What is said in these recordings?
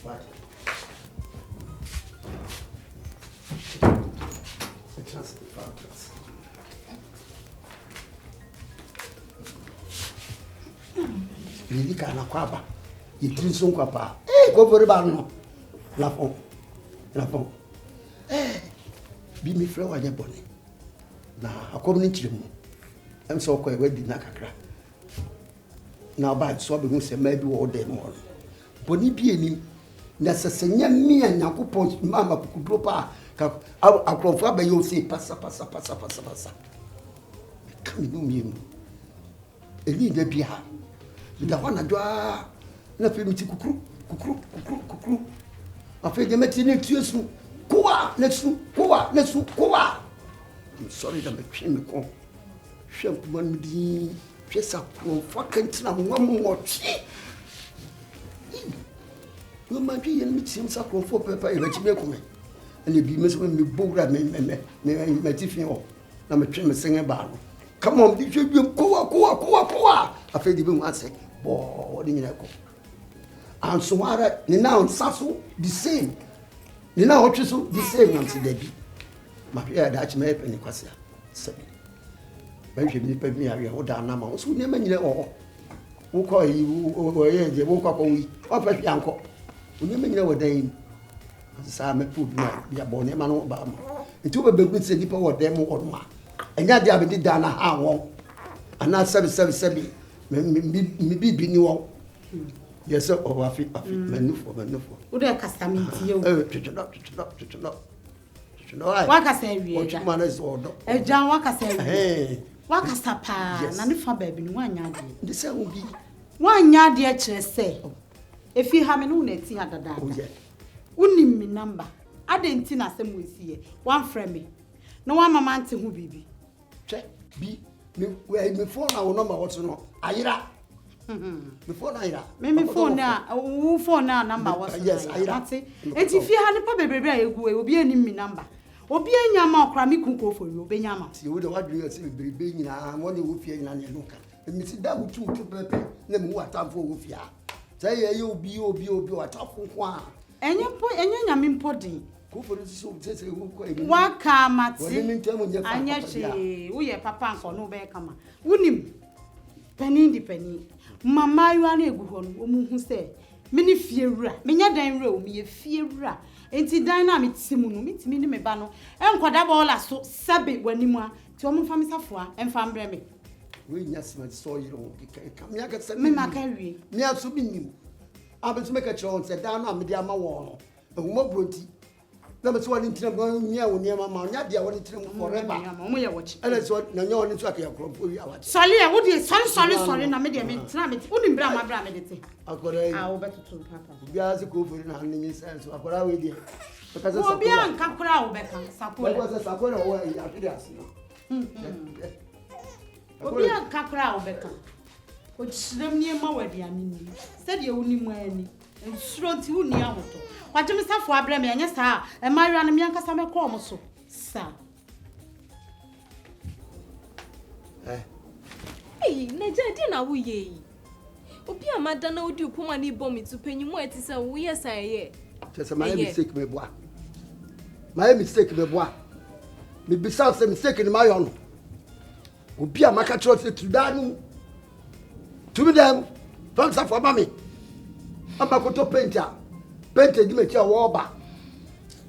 What? Just the factors. Really can't acquire. You drink some papa. Hey, go for the bar. Lafon. Hey, be me friend when you're born. Now, I come into them. I'm so quite ready, Nakakra. Now, by swabbing who say maybe all day more. Bonnie be any necessary me and Naku Punch, Mamma Kupropa. I'll confirm by you say, passa. Come in, me. A leader be her. The one I draw. Nothing to cuckoo. I feel the matinee to you. Koa, let's go. I'm sorry that I'm ashamed of Shemp one me, just up for fucking one more. You might be and meet him suck for pepper and let me come. And you be missing me, Bogra, my tiffin. I'm a trim singing about. Come on, did you be Koa? I feel the room answer, boy, in your and so now Sasso the same. Now what you so the same once Debbie. My dear Dutch may penny quassia. Seven. Maybe you pay me a hold down number. So never knew all. Who call you over here? They woke up on me. What was your uncle? We never know what they Sam put my bonnet man Obama. It took a big good city or demo or ma. And that they did down a hour. And now 777 maybe be new. Yes, sir. Oh, I feel manufo. Who there custom to you? Oh, to know. What I say, what man is order. John, what I say, hey, what I stapa, and if I baby 1 yard. The same will be 1 yard, dear, say. If you have an unit, see other than. Oh, yeah. Only me number. I didn't think I same with you. One friend me. No one, mamma, to who be. Check, be me phone our number, what's no. Ira. Before Ira. Maybe phone now, who phone now number was. Yes, Ira. And if you had a baby, it will be any number. Or be a yama, crammy cook for you, Benyama. You would what you see being a money with you and your look. And Mrs. Double 2 to then what time for with ya. Say you'll be a tough one. And your point, and your yamin pudding. Go for the soup, says what come at and yet we are papa for no bear come. Wouldn't him? Penny. Mamma, you are a good one who say, Many fear, many dine row, me a fear. Ain't it dynamic Simon, meet me in me bano, and quadable so sabby when you want to almost from Safwa and from Bremy. We just saw you come here, get some carry. Me have so been. I was make a chance at down on the Dama wall, a more brutty. Number 1 in Trim going near Mamma, not the only Trim forever. I'm watch. And that's what no one is talking about. Sorry, I would be sorry, no medium, it wouldn't bring my bramity. I'll go better to Papa. You are the good for an enemy sense. I'll go with you. Because I'll be on Capra, Sapua was a Sapua away after us. I'll be on Capra, Becca. Which them near Mawadi, said you only money, and strong to near auto. What do Mr. Fabrem and yes, sir, and my random young customer come so, sir. Hey, Nadia, we ye. Opia Madonna would you put money bomb to pay you more to say, we are say, just my mistake, me boy. My mistake, me boy. Me besides a mistake in my own. Opia Macatros to Danu. To them, don't suffer for mommy. I'm a good painter. Painted you make your wall.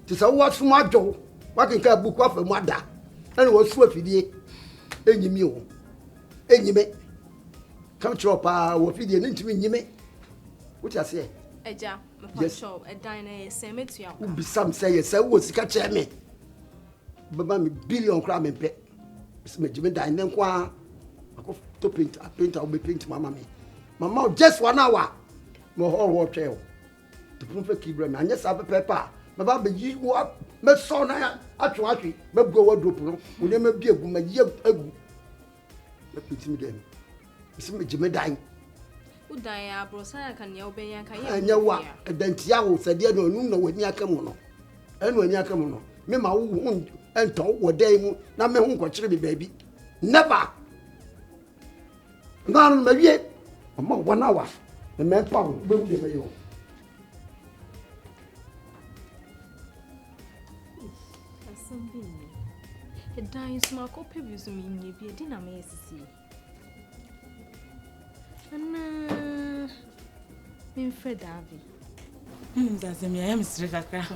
To say what's my job, what can I book off a mother? And was swift with ye. Any meal. Any me. Come to a what feed you into me, me. What I say? Agya, yes, a diner, cemetery. Be some say, so what's catch me. But mammy, billion cram and pet. Miss Benjamin dine then qua. I go to paint. I paint. I'll be painting my mammy. My mouth just 1 hour. More whole war trail. To prove keep them. And yes, I have a pepper. My baby, you up. My son, I try. My go wardrobe. Will never be a woman. You ago. Let me see them. Miss Benjamin dine. Who die? Brosa can you obey and can you know what? And then Tiago said, "You don't know when you come on." And when you come on, me my wound and talk what day. Now me won't watch me, baby. Never. None maybe. 1 hour. The man found. something. A dying small copy of me in your dinner, may see. And I'm Fred Davy. That's a mere straight at Craft.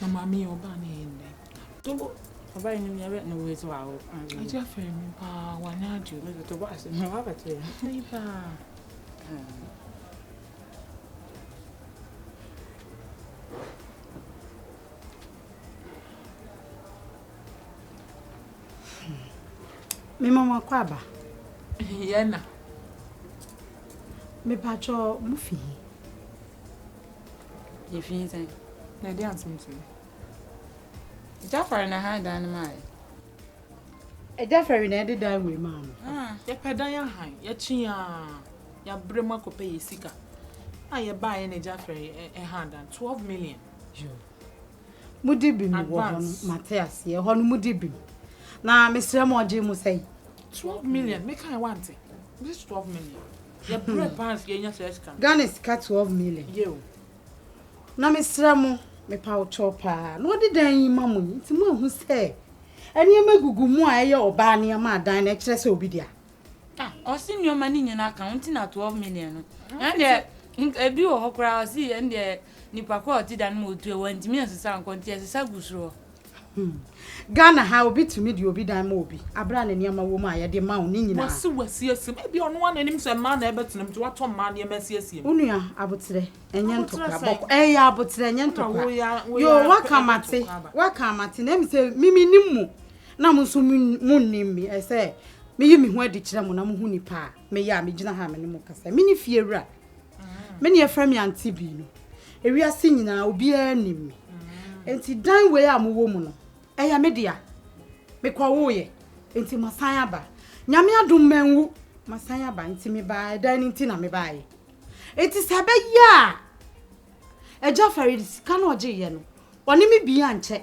Mamma mia, Bunny in there. I'm buying me a no way to our. I just feel me, pa, one had you make it to watch and have it here. Me mama kwaba. Yena. Me pacho mufi. You feel saying? No, dance me to me. Afari na ha dan mai. Afari na ede dan we ma. Ya pedan ya han, ya chia, ya brema ko pay sika. Ye buy na Afari ha dan 12 million. Jo. Mudi bi mi wo hon Matthias ye hon mudi bi. Na mesre mo je mu sei 12 million, make I want it. This 12 million. Ya bre pass ye nya sika. Ghana sika 12 million. Yo. Na mesre mo me pa chopa no de dan yi mamu nti mo hu se eni magugu mu a ye oba ne ma dan na kire se obi dia o si ni o mani nyina account na 12 million no and ebi o hokra o si and nipa ko ti dan mo tu e wanti mi asesa nkonti asesa gusuro Ghana ha obi tumi de obi dan ma obi abra na niam wo mu a ye de ma wo ni nyina wasi asem ebi ono wan anim se ma na ebetinam ti wato ma na emasi asiem unua abotre enye ntokra boko ya abotre enye ntokra yo wakamate na mi se mimi nimu na mo so munnim mi ese me yi mi ho adi kire mo na mo hu nipa me ya me gina ha me ne mo kasa me ni fiewura me ne efra mi anti bi no ewiase nyina obi anim enti dan we a mo wo mu no eya media me kwa wo ye enti masan aba nyame adom manwu masan aba enti me ba dan enti na me ba ye enti sabe ya eja Afari sika no oje ye no woni me bia nche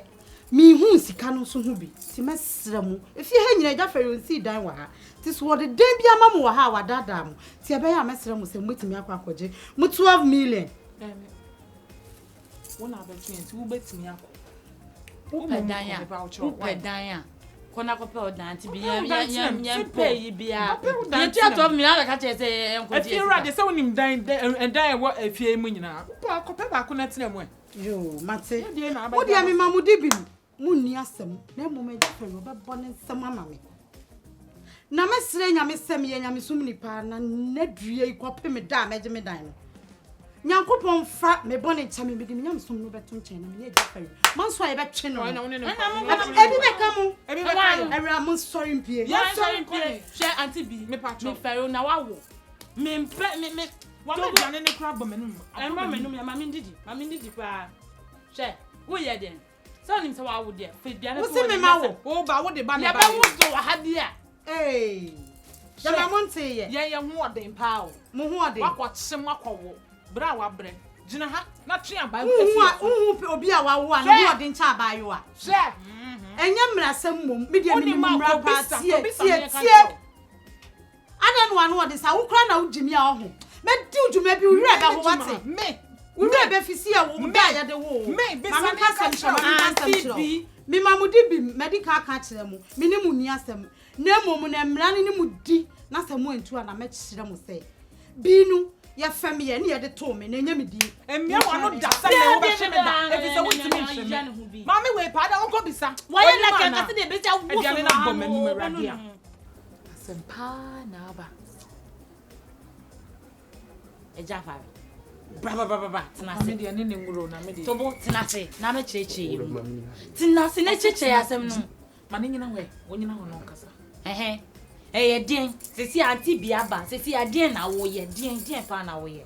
mi hu sika no so hu bi ti mesra mu efi ha nyina eja Afari onsi dan wa ha ti so de den bia ma mu wa ha wadada mu ti ebe ya mesra mu se mutimi akwa akoje mu 12 million wona abetwenti wo betimi akọ Upedanya. Kona ko pe odan ti bi yan pay yi bia. Ye ti ato mi ala ka che se enko ti. Efiewura de se wonim dan e wo efie mu nyina. Pa ko pe ba ko na tena mu e. Yo, mate. Wo dia mi mamudi bi mu ni asem. Na mo me Afari obebo ne nsem ama me. Na mesre nyame sem ye nyame sum nipa na nadue ikope me da meje me dan no. Nyankopon fa me bone chame me di nyam som no beto nchen na me Afari man so ye betwe no na ebi be kamu ebi be kamu every am sorry mpie Ya sorry mpie share auntie bi me patro me Afari na wawo me wa me dane ne kra bo menum emma menum ya mami ndidi pa share wo ye den so nim se wawo de fe bia na wo se me mawo wo ba wo de ba ya ba wo do wa ha dia ya ba monte ye ye hu oden pa o mo hu oden wakwakyem akọwo bra wa bre gina ha na twe aban obi a wawo a no oden cha abayo a share enye mrasem mom media mi mra pa tie ana no anu oden sa wo kra na wo jimi a ho me di ujuma bi wura ba ho wate me wura be fisi a wo ba ya de wo me be mama ka sem chama mi mamudi bi medical ka kire mu mi ni mu ni asem na mom na mra ni mu di na asem entu a na me kire mu se binu ya fami ye ni ye de to me na nya me di emia wano da sa na wo be hwe me da e bi se wutimi hwe mami we pa da wonko bisa wo ye na ka se de be ja wo so na bom manu awrade a asempa na aba eja Afari bra tinase de ne nguro na me de tobo tinase na me cheche tinase ne cheche asem no ma ne nyina we wonyina ho no kasa ye den sesi anti bia ba sesi adien na wo ye den pa na wo ye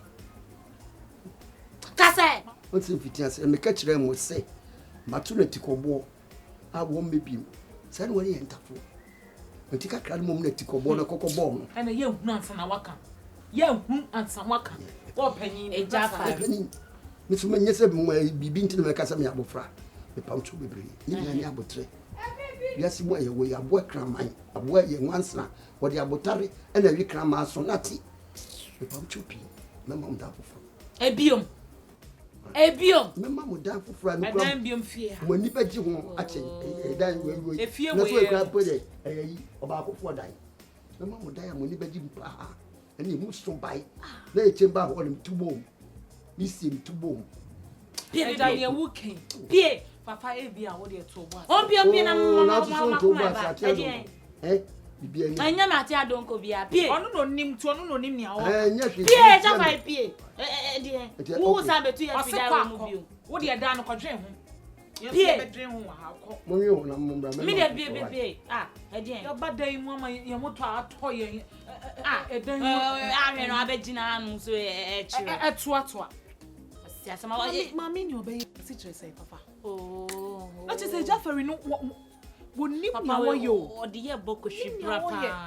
kasa o ti fitias me ka kire mo se matu na tikobo a wo mebim se no wori entafo o ti ka kra mo na tikobo na kokobo mo ana ye hu ansa na waka ye hu ansa waka wo panyin eja Afari me so manye se bibi nti na me ka se me abofra me pam chu bebre ni ni abotre yasi mo ye wo ya bo kraman abo ye nwansa wo de abotare na wi krama so nati me pam chu pi me mom da abofra ebiom Ebiom. Mema mo dan fufura no. Dan biom fie. Mo ni beji ho ache dan we. Efie mo we. Na so ekra pode yi oba akofo dan. Mema mo dan mo ni beji mpa. Ani mu so bai. Na e chemba ho nim tubom. Ni sim tubom. Pie dan ye wuken. Pie papa ebia wo de to bo. On pie na mama ba. Bibia ni. Anya ma ti adonko bia. Pie. Ono no nim to ono no nim ni awo. Pie cha fa pie. Die. Wo sa betu ya fi da wo mu bio. Wo de dan no kwadwen ho. Pie. Bedwen ho ha akọ. Mo yo na mo bra. Me de bie. Die. Yo badan mu ama ye moto ato ye. Edan ahwe no abegina anu so chire. Etoa. Siasama wa mama ni obey si chire say papa. Oh. Not say Afari no wo nim na wo yo. Odi ye boko shibra pa.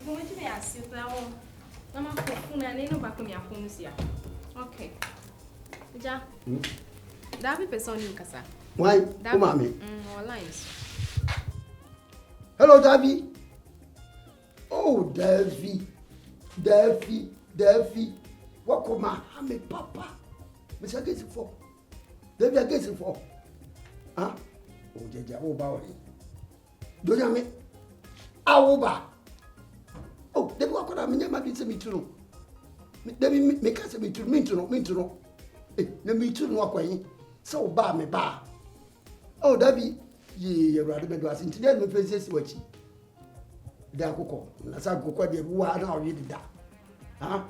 Mo ti me asio na wo. Na ma ko funa ne no ba ko mi afonu sia. Okay. Ja. Davi person ni kasa. Why? Come on me. Lines. Hello, Davy. Oh, Davy. What come on? I'm a papa. Mr. Against for. Davy against for. Huh? Oh, Jaja, oh, Bowie. Do you mean? Aoba. Oh, they walk on a minute, my kids, me too. Davy make us me to me to know. Eh, let me to know what so bad me ba. Oh, Davy. Ye rather be was internet no faces watching. Da koko na sa koko de wa na oye da. Ha?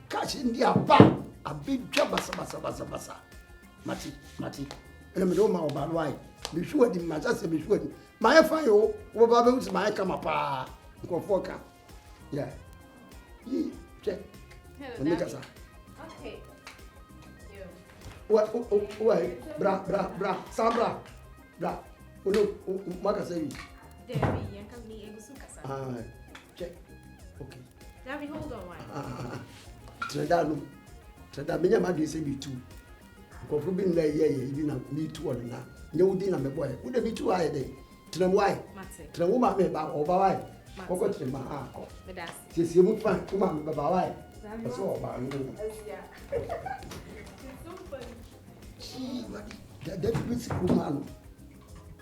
Cash in dia ba a big job basa. Mati. Ene me do ma oba why. Be sure di ma just be sure. My fine o, wo ba be us my come pa. Ko foka. Yeah. Ye, check. Hello. Okay. What bra, Sabra. Bra. No, Maka say. Debbie, you can be able to kasa. Check. Okay. Debbie, hold on one. Trada menya ma dey say me too. Ko fu bin na ye bi na me too on na. Nye wudi na me boy. Wo dey me too aye dey. Tena why? Tena wo ma me ba oba why? Koko tena ma ha ko. Medasi. Sie mu fan ko ma me ba why? So oba no. Yeah. It's so funny. Chi wadi. That be sick man.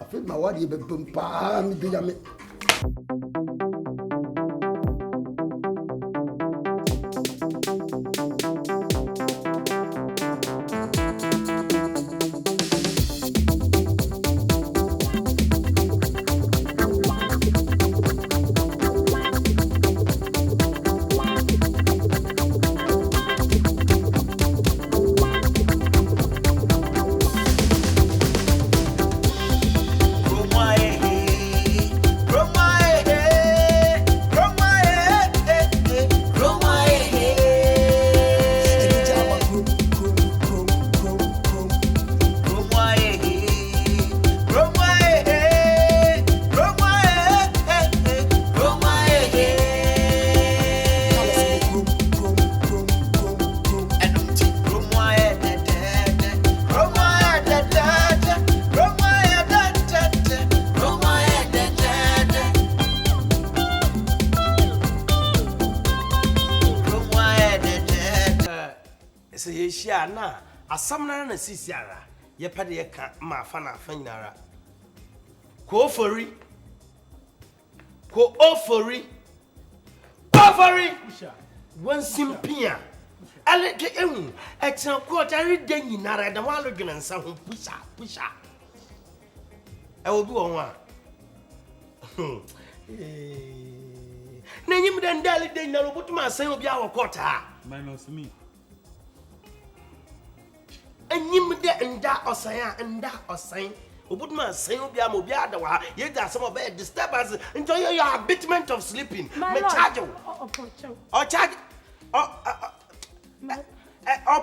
I feel my body be pumpa me do ya me. Na asamna na sisiara ye pade ye ka ma fa na fa nyinara ko ofori wan simpia ale ke ehu etan ko tari de nyinara da walo dwena nsa ho pusha e obi won a na nyim de ndale de nyinara obutuma asan obi a wokota minus me. Enyim de nda osan obuduma san obi am obi adawa ye da some of disturbance enjoy your abitment of sleeping me charge charge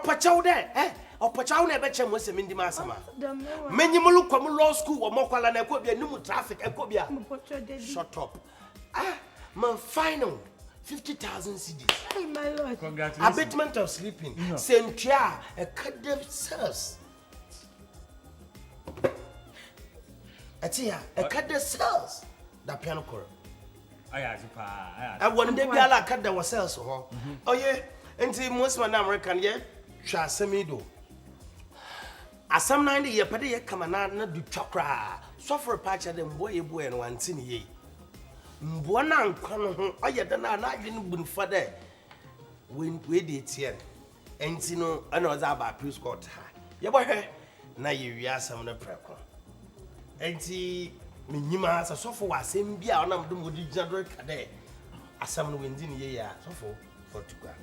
pochaw de pochaw na be chem wose mindi masama menyimulu kwam law school wo mokwala na ekobia nimu traffic ekobia shut up my final 50,000 CDs. Hey, my lord. Congratulations. Abatement of sleeping. Centria, a cadem cells. Atia, a cadem cells. That piano core. I one day be ala cadem was cells. Oh, yeah. And see, most of American, yeah, Trasamido. asam nan de ye pede ye kama na du twakra so for patch dem boy ye boy no wantini ye mbo na nkwa no ho oye de na adwene bunfa de we de tie enti no ana oza aba pre scott ha ye bohwe na ye wi asam no preko enti menyima sa so for wasem bia ona mdo modi jadro kade asam no wendi ni ye ya so for tukwa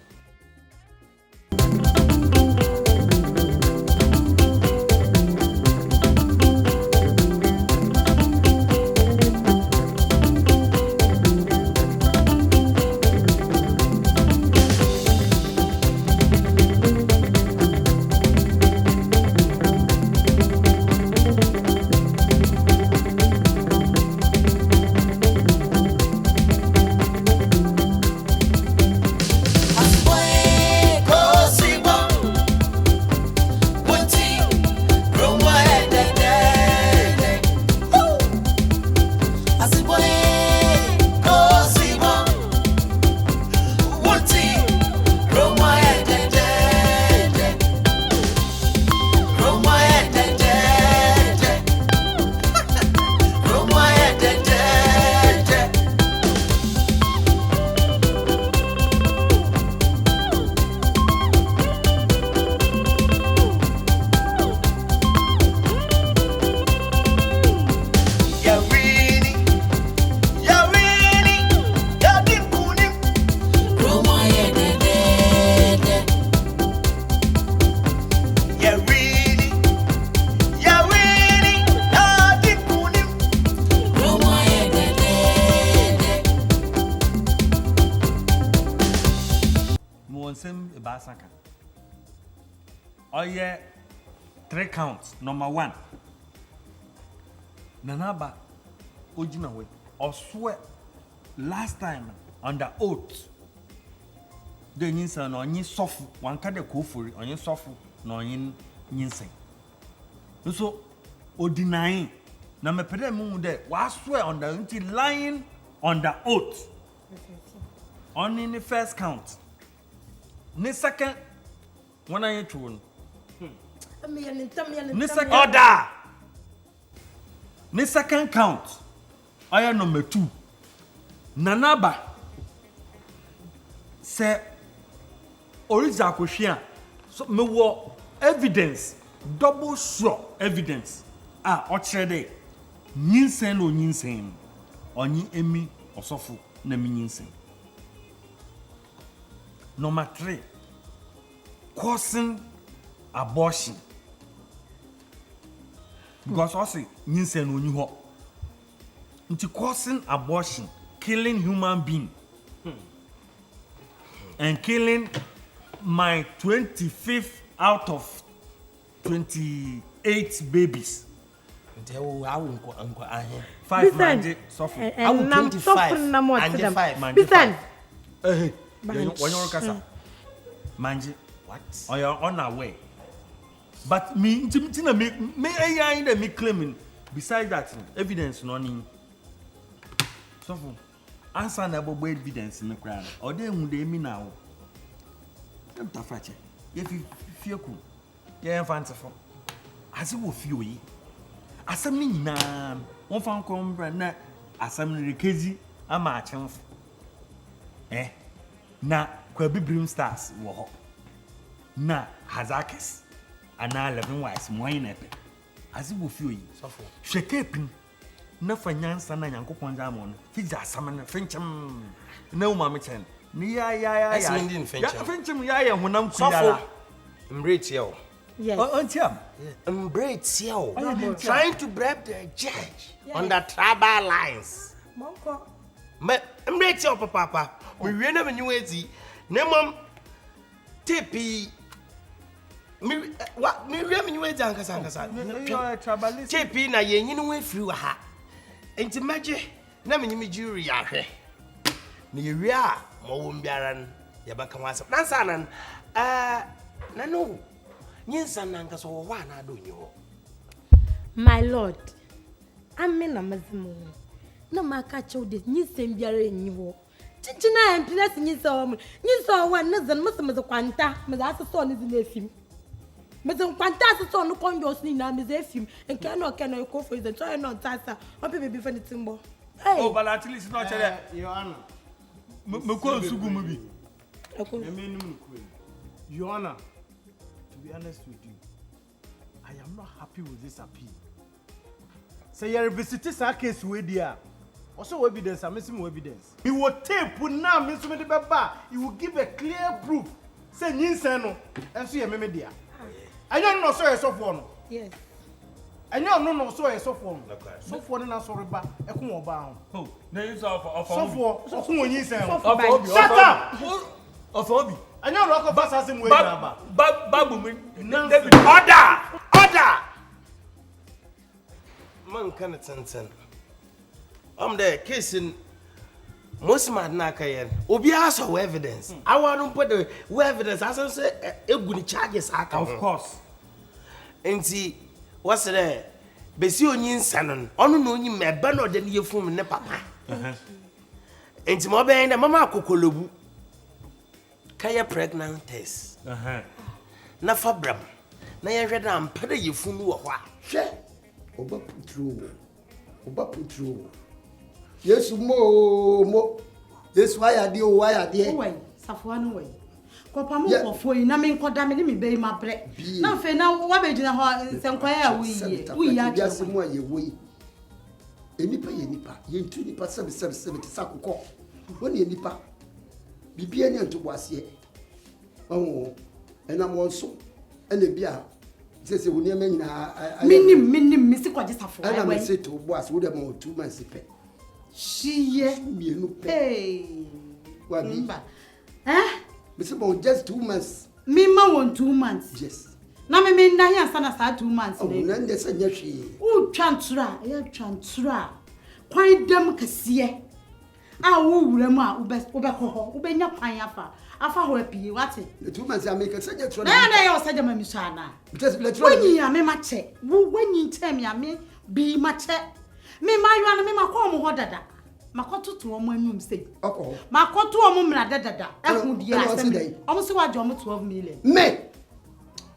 Oye 3 counts. Number 1. Nanaba Ojina way. Or swear last time on the oath. The yinsa no yin sofu. One kade kofuri on yin sofu no yin yinsen. So o denying. Na me pede mu de wa swear on the until lying on the oath. On in the first count. The second one I ain't true. Order. The second count. I am number 2. Nanaba say original question. So me wo evidence, double sure evidence. Ochede nyinsen no nyinsen. Onyi emi osofu na mi nyinsen. Number 3. Causing abortion. Because also nyinsen no nyi ho. Nti causing abortion, killing human being. And killing my 25th out of 28 babies. 5 manje suffer. I will 25 and 5 Bisan. When you kasa manje what? Or you're unaware. But me me claiming besides that evidence no need. Suffer. Answer na bobo evidence in the crowd. Or they who they mean now. Don't tafache. If you feel cool, yeah, fanciful. As you will feel ye. Assembly na one found come na assembly kezi ama achemf. Na kwabi brim stars wo na hazakes ana 11 wise mo yin epe. As you will feel ye. Suffer. Shekepin. Na fanyansa na Nyankopon za mo no fija asam na fenchem na umame chen ni ya asmindi fenchem fenchem ya honam kuyala mbrete o Yes. Ontiam mbrete o trying to bribe the judge on the tribal lines Monko. mbrete o papa we wie na menyu ezi na mom tepi mi wie menyu ezi ankasa tribalist tepi na yenyin we free wa ha enti maje na menyimi jury ahwe na yewie a mo mbiara ya baka wasa nansa nan na no nyinsa nanka so wa na adonyo My Lord, amena mazimu na maka chode nyinsa mbiara enyiwo chichina empiness nyinsa wa na zan musu kwanta maza so ne zin efim Mas um fantasma só no conjunto nem na mesa filme. E que não eu for isso, só não tassa. Uma baby fan de timbo. Oh, but at least not your honor. Me call Sugumu bi. Your honor, to be honest with you, I am not happy with this appeal. Say you visit this case with there. Also evidence, I'm missing evidence. He will tape now, Miss Medibaba. He will give a clear proof. Say Ninseno, and see a media. I don't know, so so for. Yes. I know, so so for. So for na sorry ba, e kun oba. Oh, na you so for kun yin sen. Shut up. Of Obi. I know rock of us way na ba. Babu me. David, order. Man kana tenten. The case in most mad na kayen. Obi aso evidence. I want to put the evidence as I say eguni charges aka. Of course. Enti what's there? Besi onyin sanon. Onu no onyin meba no de ne fun ne papa. Enti mo ben na mama akokolobu. Kaya pregnant test. Na fabram. Na ye hweda ampada yefunu wo ho a. Hwe. Oba putro. Yesu mo. Yesu ayade o ayade. Oi, safuanu wai. Kopa mo kofo yi na me nkoda me me be ma bre. Na fe na wa be gina ho se nkoya ya wi ya ya se mo aye wo yi. Enipa ye nipa, ye ntu nipa se ti sakoko. Woni enipa. Bibia ni nto boase. Oh, ena mo nso. Ena bia se woni ema nyina minim misi kwaje safo ai wai. Ena me se to boase wo de mo 2 months pe. Shiye mienu pe. Hey. Wa bi. Misi bon just 2 months. Me ma won 2 months. Yes. Na me na hia sana sa 2 months ne. Na nde se nya hwe. U twantura. Kwan dem kase. A wo wura mu a ubekọ ubenya kwan afa ho apie wate. The 2 months America se nya tro na ya o se jama mi so ana. Because le tro. Wanyi ya me ma che. Wo wanyi tem ya me bi ma che. Me ma yo na me makọ mo ho dada. Makoto omo anum sei. Okọ. Makoto omo mra dada. Ehun di asem. Omo se waje omo 12 million. Me.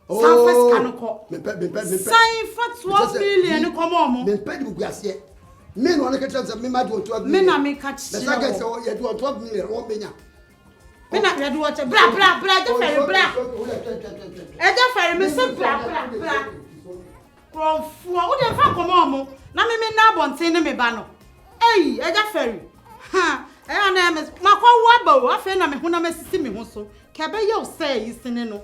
Oh. Sanfas kanoko. Me. Sign for 12 million ko mo. Me pe di guase. Me no na ka tell me ma do 12 million. Me na me ka chi. The second say you do 12 million o benya. Me na ya do what bra je fere bra. E je fere me se bra. Konfu o de fa ko mo. Na me na abonten ne me ba no. Hey, e je fere. Ha, e ana me makwa wo aba o afa na me ho na masisi me ho so. Ke be ye o say yi sine no.